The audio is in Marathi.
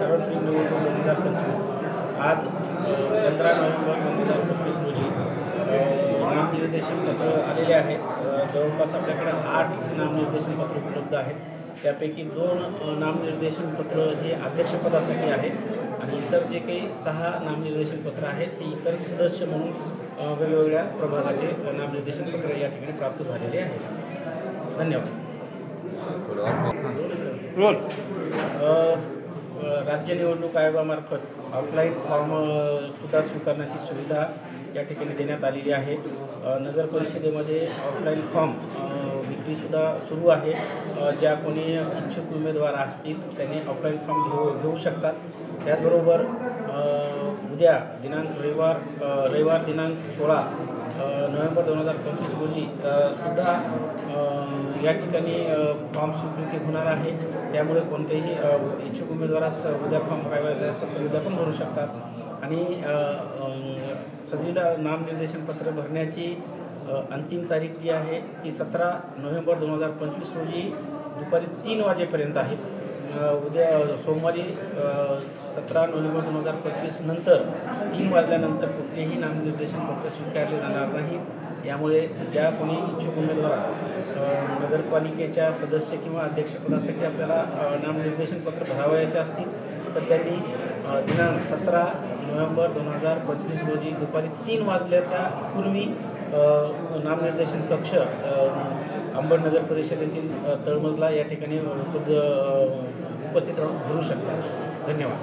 सार्वत्रिक निवडणूक 2025 आज 15 नोव्हेंबर 2025 रोजी नामनिर्देशन पत्र आलेले आहे। जवळपास आपल्याकडे 8 नामनिर्देशन पत्र उपलब्ध आहेत। त्यापैकी 2 नामनिर्देशन पत्र हे अध्यक्षपदासाठी आहेत आणि इतर जे काही 6 नामनिर्देशन पत्र आहेत हे इतर सदस्य म्हणून वेगवेगळ्या प्रभागाचे नामनिर्देशन पत्र या ठिकाणी प्राप्त झालेले आहेत। धन्यवाद। राज्य निवडणूक आयोगामार्फत ऑफलाईन फॉर्म सुद्धा स्वीकारण्याची सुविधा या ठिकाणी देण्यात आलेली आहे। नगर परिषदेमध्ये ऑफलाईन फॉर्म विक्रीसुद्धा सुरू आहे। ज्या कोणी इच्छुक उमेदवार असतील त्यांनी ऑफलाईन फॉर्म घेऊ शकतात। त्याचबरोबर उद्या रविवार दिनांक 16 नोव्हेंबर 2025 रोजी सुद्धा या ठिकाणी फॉर्म स्वीकृती होणार आहे। त्यामुळे कोणतेही इच्छुक उमेदवारास उद्या फॉर्म भरायचा असेल तर उद्या पण भरू शकतात आणि सदरील नामनिर्देशन पत्र भरण्याची अंतिम तारीख जी आहे ती 17 नोव्हेंबर 2025 रोजी दुपारी 3 वाजेपर्यंत आहे। उद्या सोमवारी 17 नोव्हेंबर 2025 नंतर 3 वाजल्यानंतर कुठलेही नामनिर्देशन पत्र स्वीकारले जाणार नाहीत। यामुळे ज्या कोणी इच्छुक उमेदवारास नगरपालिकेच्या सदस्य किंवा अध्यक्षपदासाठी आपल्याला नामनिर्देशन पत्र भरावयाचे असतील तर त्यांनी दिनांक 17 नोव्हेंबर 2025 रोजी दुपारी 3 वाजल्याच्या पूर्वी नामनिर्देशन कक्ष अंबड नगर परिषदेतील तळमजला या ठिकाणी उपस्थित राहून भरू शकतात। धन्यवाद।